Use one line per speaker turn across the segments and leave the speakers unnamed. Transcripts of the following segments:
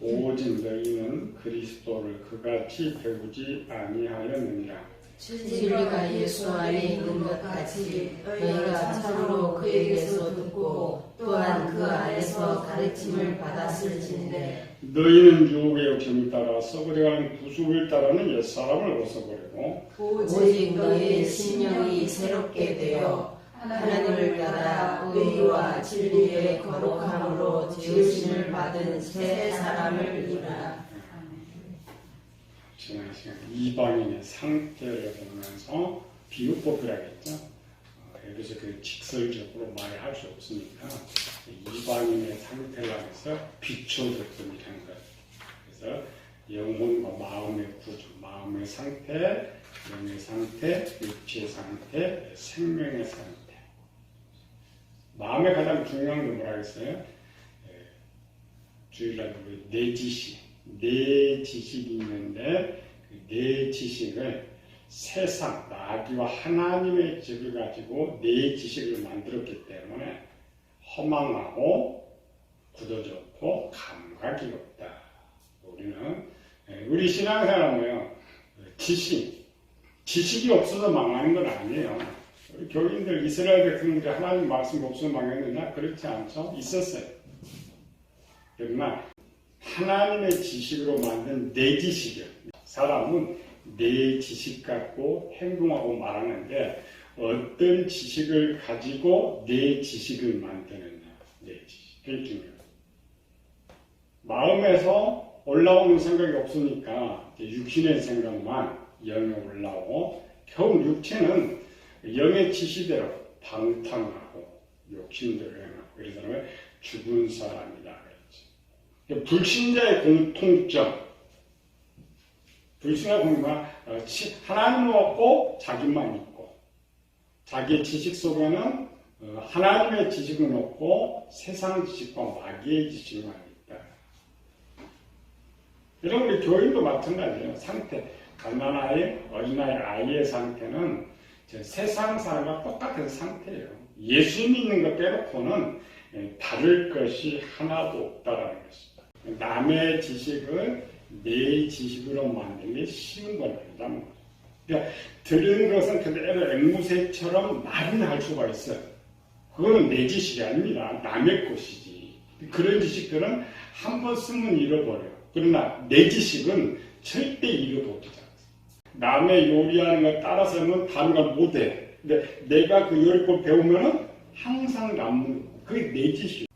오직 너희는 그리스도를 그같이 배우지 아니하였느니라.
진리가 예수 안에 있는 것 같이 너희가 참으로 그에게서 듣고 또한 그 안에서 가르침을 받았을진데
너희는 유혹의 욕심을 따라 썩어져가는 구속을 따르는 옛사람을 벗어버리고
오직 너희의 심령이 새롭게 되어 하나님을 따라 의와 진리의 거룩함으로 지으심을 받은 새 사람을 이루라.
지난 시간 이방인의 상태를 보면서 비유법이라겠죠. 여기서 그 직설적으로 말할 수 없으니까 이방인의 상태를 해서 비춰줬음이라는 것. 그래서 영혼과 마음의 구조, 마음의 상태, 영의 상태, 육체의 상태, 생명의 상태. 마음에 가장 중요한 게 뭐라 했어요? 주일날 내 지식. 내 지식이 있는데 내 지식을 세상, 마귀와 하나님의 지식을 가지고 내 지식을 만들었기 때문에 허망하고 굳어졌고 감각이 없다. 우리 신앙생활은 뭐예요? 지식이 없어서 망하는 건 아니에요. 우리 교인들 이스라엘 백성들이 하나님 말씀이 없어서 망했느냐? 그렇지 않죠? 있었어요. 그러나 하나님의 지식으로 만든 내 지식이요. 사람은 내 지식 갖고 행동하고 말하는데 어떤 지식을 가지고 내 지식을 만드느냐. 내 지식. 그게 중요해요. 마음에서 올라오는 생각이 없으니까 육신의 생각만 영에 올라오고 겨우 육체는 영의 지시대로 방탕하고 욕심대로 행하고 그래서 죽은 사람이다. 불신자의 공통점. 불신자의 공통점. 하나님은 없고 자기만 있고 자기의 지식 속에는 하나님의 지식은 없고 세상 지식과 마귀의 지식만 있다. 이런 우리 교인도 마찬가지예요. 상태. 가난아이, 어린아이, 아이의 상태는 세상 사람과 똑같은 상태예요. 예수 믿는 것 빼놓고는 다를 것이 하나도 없다라는 것입니다. 남의 지식을 내 지식으로 만드는 게 쉬운 겁니다. 그러니까 들은 것은 그대로 앵무새처럼 말은 할 수가 있어요. 그거는 내 지식이 아닙니다. 남의 것이지. 그런 지식들은 한 번 쓰면 잃어버려요. 그러나 내 지식은 절대 잃어버리지 않아요. 남의 요리하는 거 따라서 하면 단가 못해. 근데 내가 그 요리법 배우면은 항상 남는 거. 그게 내 지식.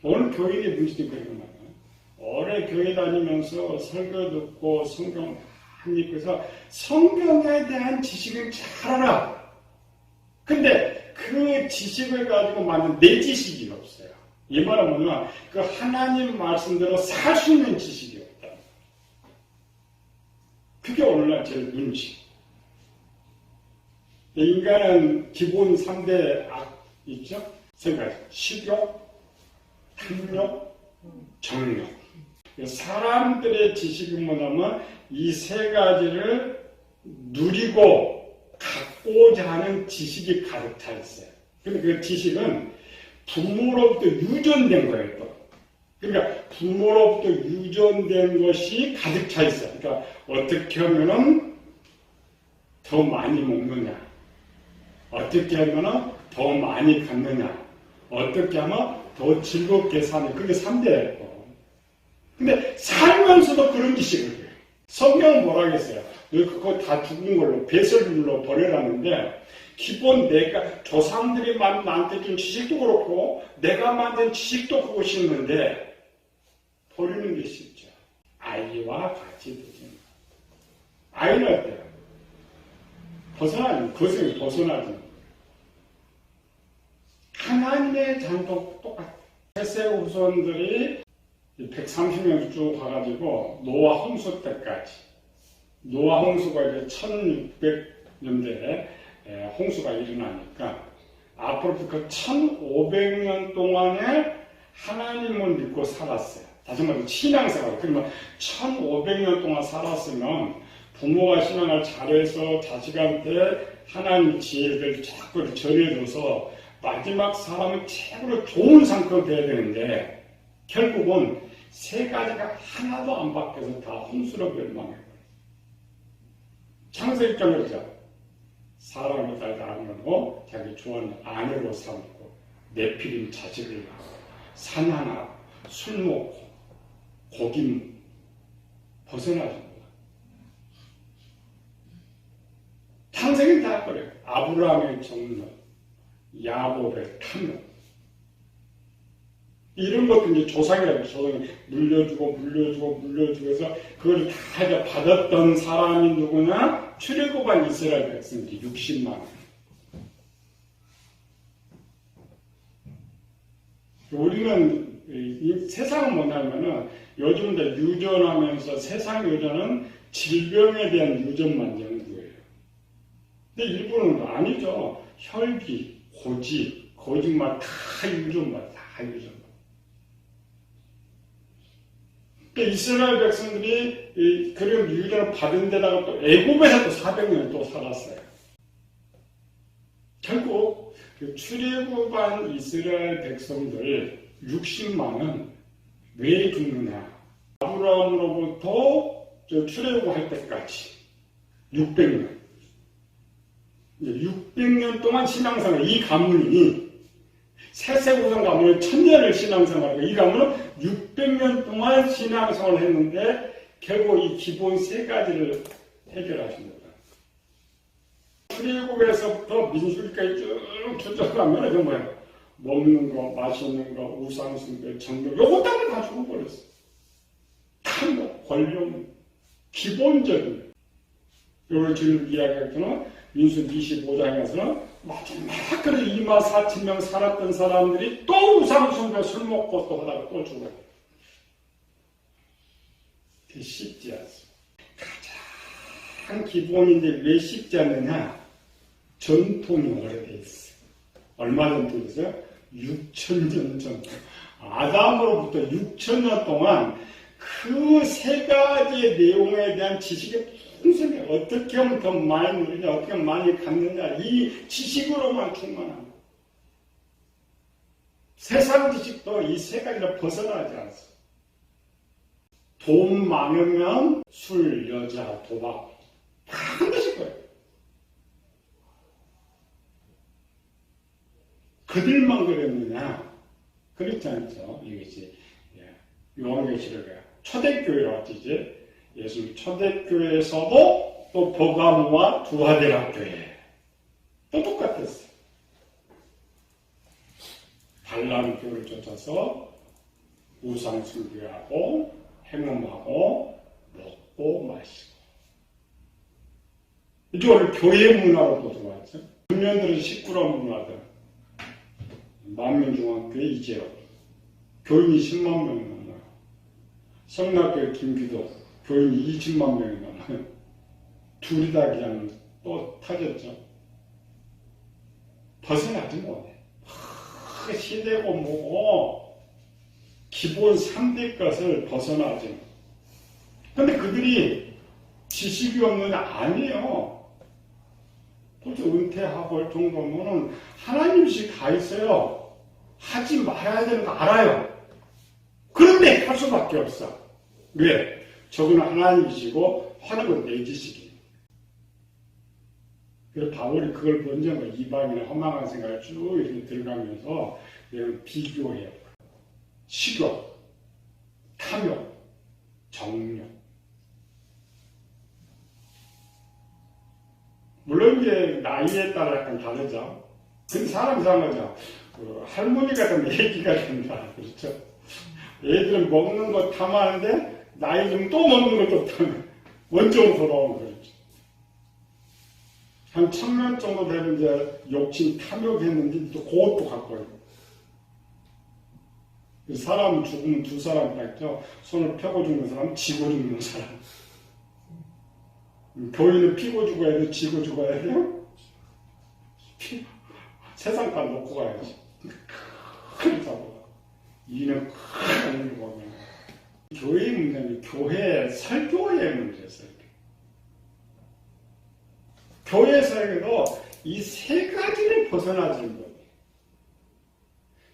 오늘 교인의 문제도 그런 거 말이에요. 오래 교회 다니면서 설교 듣고 성경 많이 읽고서 성경에 대한 지식을 잘 알아. 근데 그 지식을 가지고 만든 내 지식이 없어요. 이 말은 뭐냐면 그 하나님 말씀대로 살 수 있는 지식이 없다. 그게 오늘날 제일 문제. 인간은 기본 3대 악 있죠? 생각, 식욕, 탐욕, 정욕. 사람들의 지식은 뭐냐면 이 세 가지를 누리고 갖고자 하는 지식이 가득 차 있어요. 근데 그 지식은 부모로부터 유전된 거예요. 또. 그러니까 부모로부터 유전된 것이 가득 차 있어요. 그러니까 어떻게 하면은 더 많이 먹느냐, 어떻게 하면은 더 많이 갖느냐, 어떻게 하면 더 즐겁게 사는 그게 3대예요. 근데 살면서도 그런 지식을 해요. 성경은 뭐라 하겠어요? 너 그거 다 죽은 걸로 배설물로 버려라는데 기본 내가 조상들이 나한테 준 지식도 그렇고 내가 만든 지식도 그것이 있는데 버리는 게 쉽죠. 아이와 같이 되죠. 아이는 어때요? 거슬 벗어나지. 하나님의 잔도 똑같아요. 햇세 후손들이 130년 쭉 가가지고 노아 홍수 때까지 노아 홍수가 이제 1600년대에 홍수가 일어나니까 앞으로 그 1500년 동안에 하나님을 믿고 살았어요. 다시 말해서 신앙생활. 그러면 1500년 동안 살았으면 부모가 신앙을 잘해서 자식한테 하나님 지혜를 자꾸 전해줘서 마지막 사람은 최고로 좋은 상태가 돼야 되는데 결국은 세 가지가 하나도 안 바뀌어서 다 홍수로 멸망해버려요. 창세기 그러죠. 사람의 딸 낳으려고 자기 좋아하는 아내로 삼고 네피림 자식을 낳고 사냥하고 술 먹고 고기 벗어나는 거야. 창세기는 다 그래요. 아브라함의 정력, 야곱의 탐욕, 이런 것도 이제 조상이라고 조상이 물려주고 해서 그걸 다 이제 받았던 사람이 누구냐? 출애굽한 이스라엘 백성들이 60만 원. 우리는 이 세상은 뭐냐면은 요즘 이제 유전하면서 세상 유전은 질병에 대한 유전만 연구해요. 근데 일본은 아니죠. 혈기, 고지, 거짓말 다 유전만, 다 유전만. 그러니까 이스라엘 백성들이 그런 유전을 받은 데다가 또 애굽에서 또 400년 또 살았어요. 결국 그 출애굽한 이스라엘 백성들 60만은 왜 죽느냐? 아브라함으로부터 출애굽할 때까지 600년. 600년 동안 신앙생활, 이 가문이 세세구성 가문은 1000년을 신앙생활하고 이 가문은 600년 동안 신앙생활을 했는데 결국 이 기본 세 가지를 해결하신 거다. 출애굽에서부터 민수기까지 쭉 추적하면 이거 뭐야? 먹는 거, 마시는 거, 우상숭배, 정력, 요거 따로 다 죽어버렸어. 탐욕, 권력, 기본적인. 요걸 지금 이야기했잖아. 민수 25장에서는 마지막 그래 24,000명 살았던 사람들이 또 우상숭배 술 먹고 또 하다가 또 죽어요. 그게 쉽지 않습니다. 가장 기본인데 왜 쉽지 않느냐? 전통이 오래돼 있어. 얼마 전통이 있어요? 6,000년 전통. 아담으로부터 6,000년 동안 그 세 가지의 내용에 대한 지식이 풍성해. 어떻게 하면 더 많이 누리냐, 어떻게 하면 많이 갖느냐, 이 지식으로만 충만합니다. 세상 지식도 이 세 가지를 벗어나지 않습니다. 돈 많으면 술, 여자, 도박 다 한다실 거예요. 그들만 그랬느냐? 그렇지 않죠. 이것이 요한계시록에 초대교회로 왔지 이제 예수님 초대교회에서도 또 버가모와 두아데라 교회 또 똑같았어요. 발람 교를 쫓아서 우상 숭배하고 행음하고 먹고 마시고 이제 오늘 교회 문화로 또 들어왔죠. 금년들은 시끄러운 문화들 만민중앙교회 이재호 교인이 10만 명이 넘어요. 성락교회 김기도 교인이 20만 명이 넘어요. 둘이 다 그냥 또 타졌죠. 벗어나지 못해. 시대고 뭐고 기본 3대 것을 벗어나지 못해. 근데 그들이 지식이 없는 아니에요. 도대체 은퇴하고 할 정도면 하나님씩 다 있어요. 하지 말아야 되는 거 알아요. 그런데 할 수밖에 없어. 왜? 저거는 하나님이시고 하는 건 내 지식이에요. 그래서 바울이 그걸 먼저 이방인의 허망한 생각을 쭉 이렇게 들어가면서 비교해요. 식욕, 탐욕, 정욕. 물론 이제 나이에 따라 약간 다르죠. 근데 사람 이상하죠. 할머니 같은 얘기가 된다. 그렇죠? 애들은 먹는 거 탐하는데 나이 좀 또 먹는 것도 탐해. 원점 돌아오는 거죠. 한 1000년 정도 되면 이제 욕심 탐욕했는데 또 그것도 갖고 있고. 사람 죽으면 두 사람 다 있죠. 손을 펴고 죽는 사람, 쥐고 죽는 사람. 교인은 피고 죽어야 돼, 쥐고 죽어야 돼요? 세상까지 놓고 가야지. 큰 사고. 이는 큰 의미를 보면. 교회의 문제는 교회 설교의 문제였어요. 교회 설교도 이 세 가지를 벗어나지는 거예요.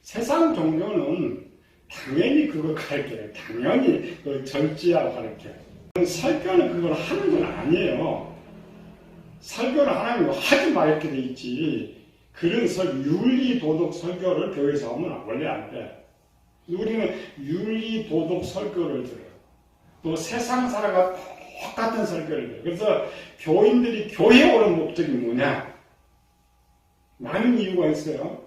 세상 종교는 당연히 그거 가르쳐요. 당연히 그 절제하고 가르쳐요. 설교는 그걸 하는 건 아니에요. 설교는 하나님 하지 마 이렇게 돼 있지. 그런 윤리 도덕 설교를 교회에서 하면 원래 안 돼. 우리는 윤리 도덕 설교를 들어요. 또 세상 사람과 똑같은 설교를 해요. 그래서 교인들이 교회에 오는 목적이 뭐냐? 많은 이유가 있어요.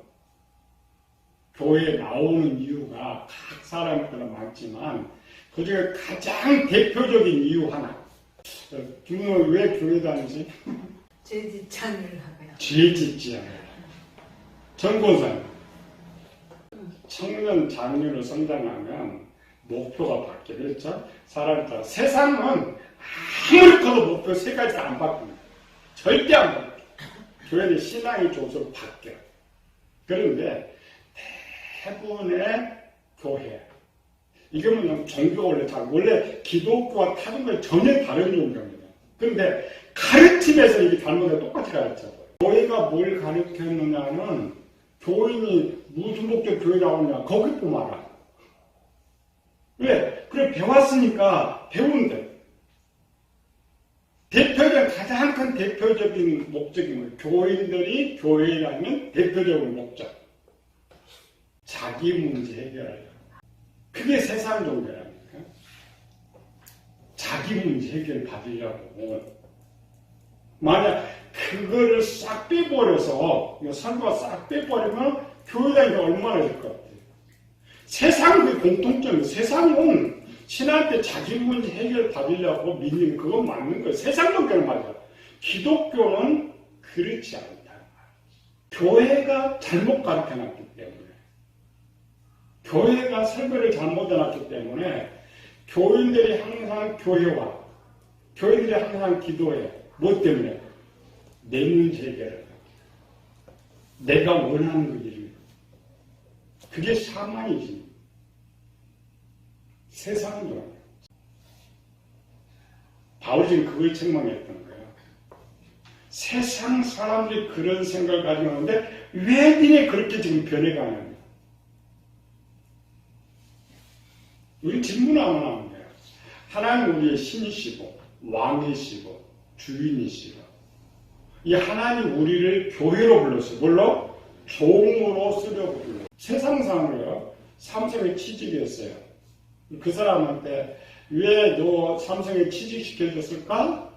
교회에 나오는 이유가 각 사람마다 많지만 그중에 가장 대표적인 이유 하나. 김은호 왜 교회 다니지?
죄 짓지 않으려고요.
죄 짓지 않아요. 전권사님. 청년 장년으로 성장하면 목표가 바뀌어. 그렇죠? 사람에 따라. 세상은 아무리 커도 목표 세 가지 안 바뀝니다. 절대 안 바뀌어. 교회는 신앙이 좋아서 바뀌어. 그런데 대부분의 교회. 이거는 종교가 원래 기독교와 타종교는 전혀 다른 종교입니다. 그런데 가르침에서 이게 잘못해 똑같이 가르쳐요. 교회가 뭘 가르쳤느냐는 교인이 무슨 목적 교회 나오냐 거기 보면 알아. 왜? 그래 배웠으니까 배운대. 가장 큰 대표적인 목적이 뭐예요? 교인들이 교회라는 대표적인 목적. 자기 문제 해결하려. 그게 세상 종교라니까. 자기 문제 해결 받으려고. 만약 그거를 싹 빼버려서, 설교가 싹 빼버리면 교회 다니기 얼마나 될 것 같아요. 세상의 공통점이 세상은 신한테 자기 문제 해결 받으려고 믿는 그건 맞는 거예요. 세상 종교는 맞아요. 기독교는 그렇지 않다. 교회가 잘못 가르쳐놨기 때문에. 교회가 설교를 잘못 해놨기 때문에 교인들이 항상 교회와 교인들이 항상 기도해. 뭐 때문에? 내 문제 해결을 내가 원하는 그 일. 그게 샤만이지. 세상은 좋아요. 바울이 지금 그걸 책망했던 거예요. 세상 사람들이 그런 생각을 가지고 있는데 왜 니네 그렇게 지금 변해가느냐. 우리 질문하면 하는 거예요. 하나님 우리의 신이시고 왕이시고 주인이시고 이 하나님 우리를 교회로 불렀어요. 물론 종으로 쓰려고 불렀어요. 세상 사람이요. 삼성에 취직했어요. 그 사람한테 왜 너 삼성에 취직시켜줬을까?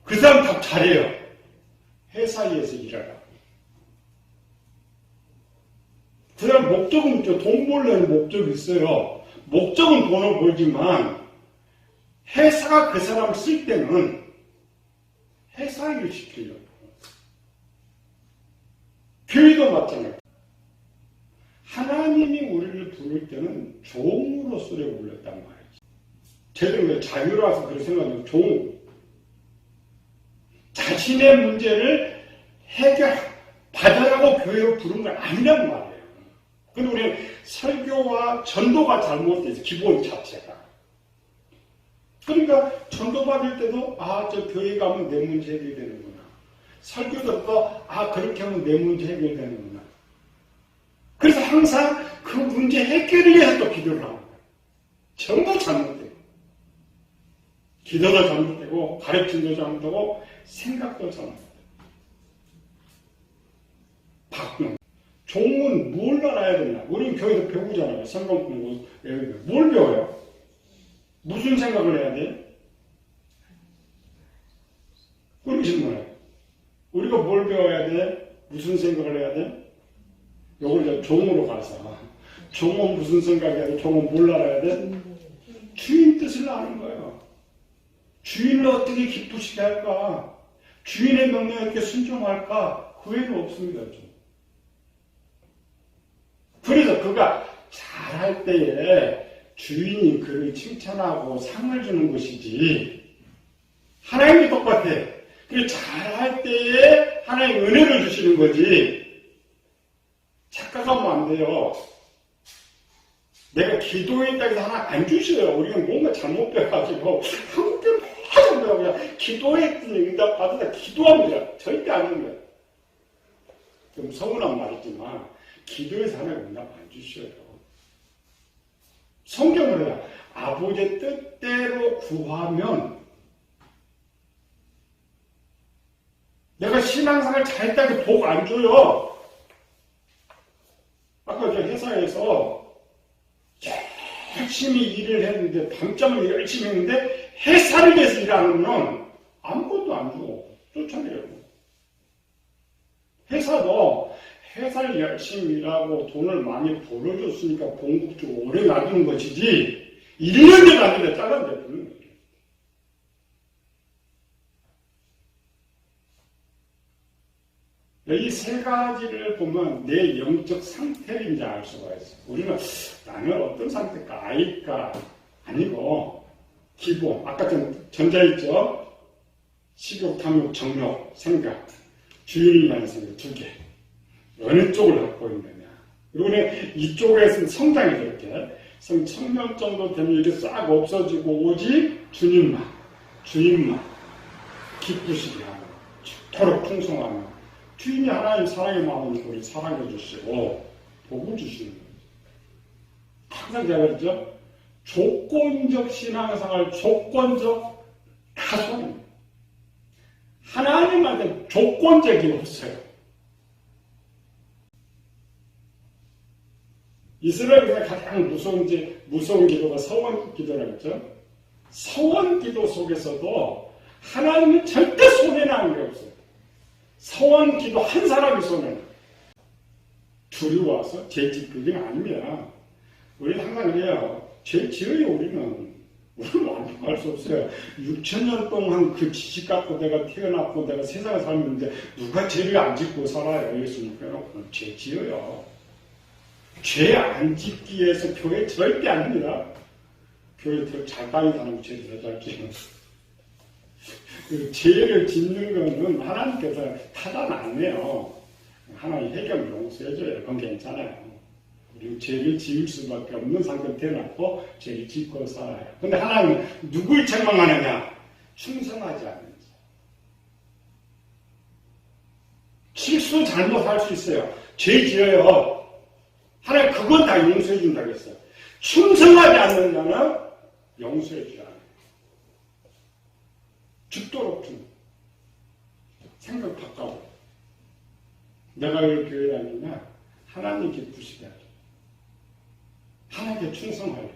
그 사람 답 잘해요. 회사에서 일하라. 그 사람 목적은 있죠. 돈 벌려는 목적이 있어요. 목적은 돈을 벌지만 회사가 그 사람을 쓸 때는 회사 일을 시키려고. 교회도 마찬가지예요. 하나님이 우리를 부를 때는 종으로 쓰려고 불렀단 말이지. 제대로 자유로워서 그렇게 생각하면 종. 자신의 문제를 해결받으라고 교회로 부른 건 아니란 말이에요. 근데 우리는 설교와 전도가 잘못돼서 기본 자체가. 그러니까 전도받을 때도 저 교회 가면 내 문제 해결되는구나. 설교도 또 그렇게 하면 내 문제 해결되는구나. 그래서 항상 그 문제 해결을 위해서 또 기도를 하는 거예요. 전부 잘못돼요. 기도도 잘못되고 가르침도 잘못되고 생각도 잘못돼요. 바꾸는 종은 뭘 알아야 되나? 우리는 교회에서 배우잖아요. 성경 공부. 뭘 배워요? 무슨 생각을 해야 돼? 우리 질문해요. 우리가 뭘 배워야 돼? 무슨 생각을 해야 돼? 요걸 이제 종으로 가서 종은 무슨 생각해야 돼? 종은 뭘 알아야 돼? 주인 뜻을 아는 거예요. 주인을 어떻게 기쁘시게 할까? 주인의 명령에 어떻게 순종할까? 그 외에는 없습니다. 그래서 그가 잘할 때에 주인이 그를 칭찬하고 상을 주는 것이지 하나님이 똑같아. 그리고 잘할 때에 하나님 은혜를 주시는 거지 착각하면 안 돼요. 내가 기도했다고 해서 하나 안 주셔요. 우리가 뭔가 잘못 배워가지고 한국 때는 하도 배워 그냥 기도했더니 응답 받으다 기도합니다. 절대 안 합니다. 좀 서운한 말이지만 기도해서 하나님 응답 안 주셔요. 성경을 해야 아버지의 뜻대로 구하면 내가 신앙생활 잘했다고 복 안 줘요. 아까 저 회사에서 열심히 일을 했는데 밤잠을 열심히 했는데 회사를 위해서 일하면 아무것도 안 주고 쫓아내요. 회사도 회사를 열심히 일하고 돈을 많이 벌어줬으니까 공급적으로 오래 놔두는 것이지 1년에 놔두면 잘라내는 거예요. 이 세 가지를 보면 내 영적 상태를 이제 알 수가 있어요. 우리는 나는 어떤 상태일까? I가 아니고 기본, 아까 전자 있죠? 식욕, 탐욕, 정욕, 생각, 주인이라는 생각 두 개. 어느 쪽을 갖고 있느냐. 그리고 이쪽에서는 성장이 그렇게 청년 정도 되면 이게 싹 없어지고 오직 주님만 기쁘시게 하는, 죽도록 풍성하는 주인이 하나님 사랑의 마음을 우리 사랑해 주시고 복을 주시는 거예요. 항상 제가 그랬죠? 조건적 신앙생활, 조건적 가소입니다. 하나님한테 조건적이 없어요. 이스라엘에서 가장 무서운 기도가 서원 기도라고 했죠? 서원 기도 속에서도 하나님은 절대 손해나는 게 없어요. 서원 기도 한 사람이 손해. 두려워서 죄 짓는 게 아닙니다. 우리는 항상 그래요. 죄 지어요, 우리는 완벽할 수 없어요. 6,000년 동안 그 지식 갖고 내가 태어났고 내가 세상에 살았는데 누가 죄를 안 짓고 살아요? 예수님 빼놓고 죄 지어요. 죄 안 짓기 위해서 교회 절대 안 됩니다. 교회 더 잘 다니는 사람이 죄 더 잘 지어요. 그 죄를 짓는 거는 하나님께서 타단 안 해요. 하나님 해결 용서해줘요. 그건 괜찮아요. 우리 죄를 지을 수밖에 없는 상태 태어났고 죄를 짓고 살아요. 근데 하나님은 누굴 책망하느냐? 충성하지 않는 자. 실수 잘못할 수 있어요. 죄 지어요. 하나님 그건 다 용서해 준다고 했어요. 충성하지 않는 자는 용서해 주지 않아요. 죽도록 좀 생각 바꿔. 내가 왜 교회 다니냐? 하나님 기쁘시게 하죠. 하나님께 충성하려.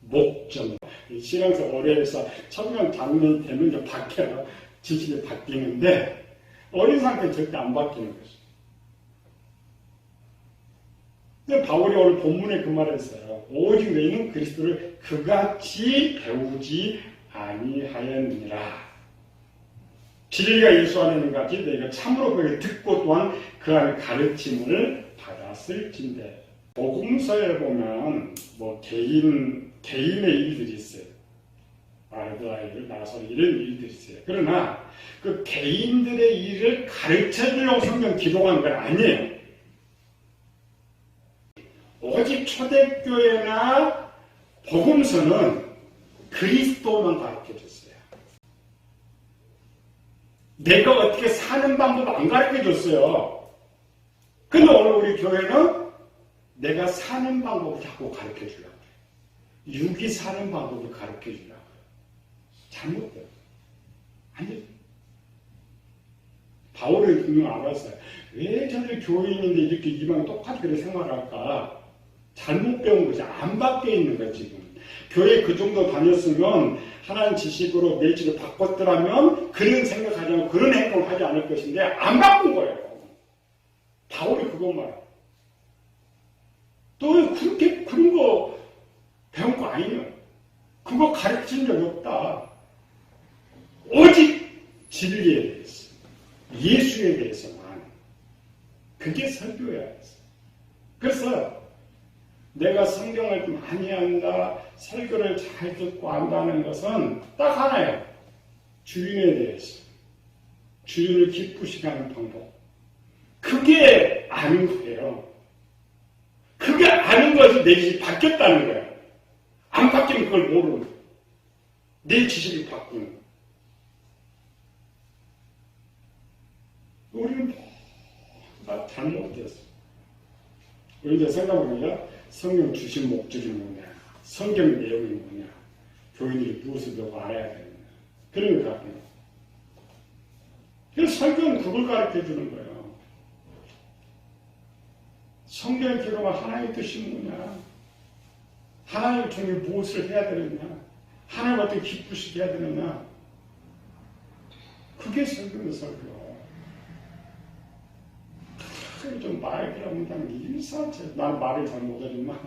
목적. 신앙생활 오래 해서 청년 장년이 되면 이제 바뀌어요. 지식이 바뀌는데 어린 상태는 절대 안 바뀌는 것이죠. 근데 바울이 오늘 본문에 그 말을 했어요. 오직 너희는 그리스도를 그같이 배우지 아니하였느니라. 진리가 예수 안에 있는 같이 너희가 참으로 그에게 듣고 또한 그 안에 가르침을 받았을진대. 복음서에 보면 개인의 일들이 있어요. 아이들 낳아서 이런 일들이 있어요. 그러나 그 개인들의 일을 가르쳐주려고 성경 기록한 건 아니에요. 오직 초대교회나 복음서는 그리스도만 가르쳐줬어요. 내가 어떻게 사는 방법 안 가르쳐줬어요. 근데 오늘 우리 교회는 내가 사는 방법을 자꾸 가르쳐주려고 해요. 육이 사는 방법을 가르쳐주려고 해요. 잘못돼요. 아니, 바울은 분명 알았어요. 왜 저들 교인인데 이렇게 이방 똑같이 그렇게 생활할까? 잘못 배운 거지. 안 바뀌어 있는 거야, 지금. 교회 그 정도 다녔으면 하나님 지식으로 내지를 바꿨더라면 그런 생각하지 않고 그런 행동을 하지 않을 것인데 안 바꾼 거예요. 바울이 그것 말이야. 또 그렇게 그런 거 배운 거 아니에요. 그거 가르친 적이 없다. 오직 진리에 대해서, 예수에 대해서만. 그게 설교야. 그래서 내가 성경을 많이 한다, 설교를 잘 듣고 안다는 것은 딱 하나예요. 주인에 대해서. 주인을 기쁘시게 하는 방법. 그게 아는 거예요. 그게 아는 것이 내 지식이 바뀌었다는 거예요. 안 바뀌면 그걸 모르는 거예요. 내 지식이 바꾸는 거예요. 우리는 다 잘못됐어. 우리 이제 생각해보면 성경 주신 목적이 뭐냐, 성경 내용이 뭐냐, 교인들이 무엇을 배우고 알아야 되느냐, 그런 걸 갖고. 그래서 성경은 그걸 가르쳐 주는 거예요. 성경을 기록한 하나님의 뜻이 뭐냐, 하나님을 통해 무엇을 해야 되느냐, 하나님 어떻게 기쁘시게 해야 되느냐, 그게 성경의 설교. 좀 말기라면 그냥 일사체, 난 말을 잘 못하지만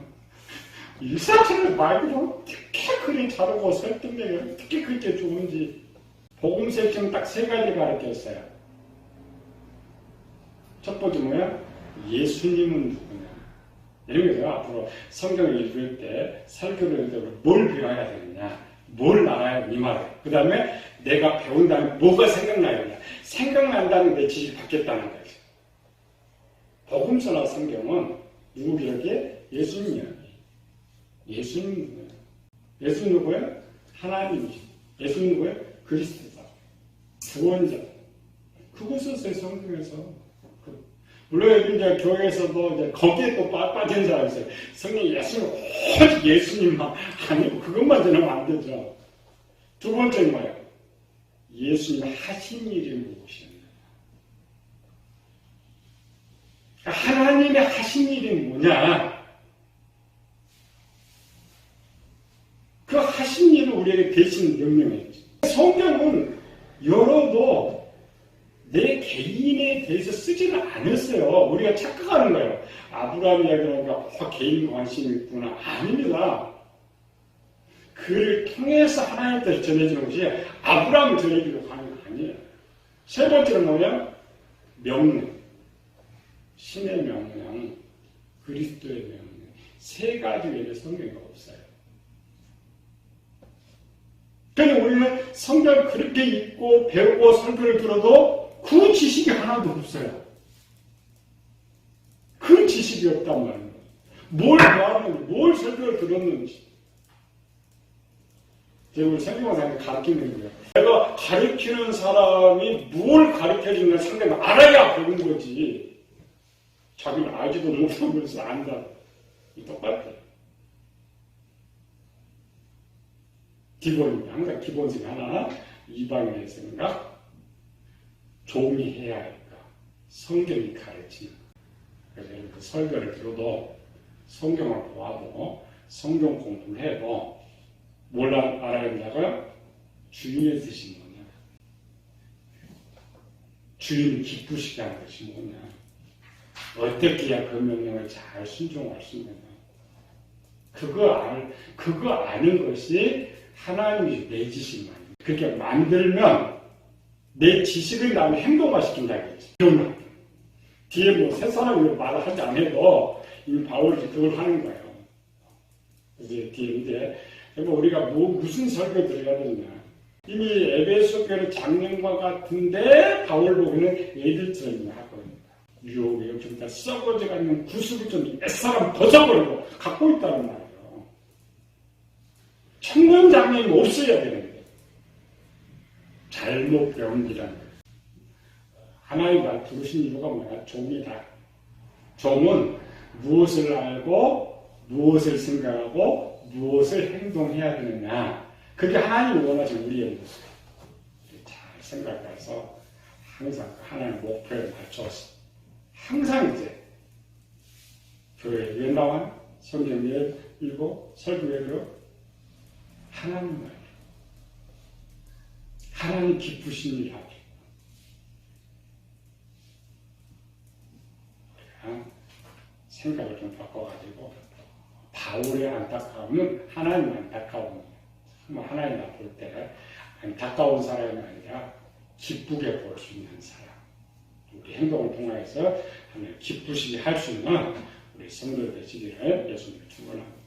일사체를 말기로 어떻게 그리 다르고 설득력이 어떻게 그렇게 좋은지 복음서에 딱 세 가지 가르쳤어요. 첫 번째 뭐야? 예수님은 누구냐, 이런 거죠. 앞으로 성경을 읽을 때 설교를 읽을 때 뭘 배워야 되느냐, 뭘 알아야 이 말이에요. 그 다음에 내가 배운 다음에 뭐가 생각나야 되냐, 생각난다는 내 지식이 바뀌었다는 거예요. 복음서나 성경은 누구 기록이에요? 예수님 이야기. 예수님 누구예요? 예수님 누구예요? 하나님이시. 예수님 누구예요? 그리스도다. 구원자. 그거 썼어요, 성경에서. 물론 이제 교회에서도 이제 거기에 또 빠진 사람이 있어요. 성경 예수님, 오직 예수님만 아니고 그것만 전하면 안 되죠. 두 번째는 뭐예요? 예수님 하신 일이 무엇이냐. 하나님의 하신 일이 뭐냐? 그 하신 일을 우리에게 대신 명령했지. 성경은 열어도 내 개인에 대해서 쓰지는 않았어요. 우리가 착각하는 거예요. 아브라함 이야기하니까 개인 관심이 있구나. 아닙니다. 그를 통해서 하나님께서 전해지는 것이 아브라함을 전해주려고 하는 거 아니에요. 세 번째는 뭐냐? 명령. 신의 명령, 그리스도의 명령. 세 가지 외에 성경이 없어요. 그러니까 우리는 성경을 그렇게 읽고 배우고 설교를 들어도 그 지식이 하나도 없어요. 그 지식이 없단 말이에요. 뭘 배웠는지, 뭘 설교를 들었는지. 제가 우리 성경사님한테 가르치는 거예요. 내가 가르치는 사람이 뭘 가르쳐주는가 상대가 알아야 배운 거지. 자기는 알지도 못하면서 안다. 똑같아요. 기본입니다. 항상 기본식 하나, 이방인의 생각, 종이 해야 할까, 성경이 가르치는. 그래서 그 설교를 들어도, 성경을 보아도, 성경 공부를 해도, 뭘 알아야 된다고요? 주인의 뜻이 뭐냐? 주인이 기쁘시게 하는 것이 뭐냐? 어떻게 해야 그 명령을 잘 순종할 수 있느냐? 그거 아는 것이 하나님이 내 지식만. 그렇게 만들면 내 지식을 나는 행동화시킨다겠지. 뒤에 뭐 세 사람이 말을 하지 않아도 이미 바울이 그걸 하는 거예요. 이제 뒤에 이제 우리가 무슨 설교 들어야 되느냐. 이미 에베소 교회는 작년과 같은데 바울 보기는 애들처럼 하거든요. 유혹에 좀 다 썩어져 있는 구슬을 좀 몇 사람 벗어버리고 갖고 있다는 말이에요. 청년 장면이 없어야 되는데 잘못 배운 이라는 거예요. 하나님 날 부르신 이유가 뭐야? 종이다. 종은 무엇을 알고 무엇을 생각하고 무엇을 행동해야 되느냐. 그게 하나님이 원하시는 우리의 모습. 잘 생각해서 항상 하나님의 목표에 맞춰서 항상 이제 교회에 연당한 성경 읽고 설교회로 하나님 말, 하나님 기쁘신 일 하기. 생각을 좀 바꿔가지고 바울의 안타까움은 하나님 안타까움이에요. 하나님 볼 때 안타까운 사람이 아니라 기쁘게 볼 수 있는 사람. 우리 행동을 통해서 하나님 기쁘시게 할 수 있는 우리 성도 되시기를 예수님을 축원합니다.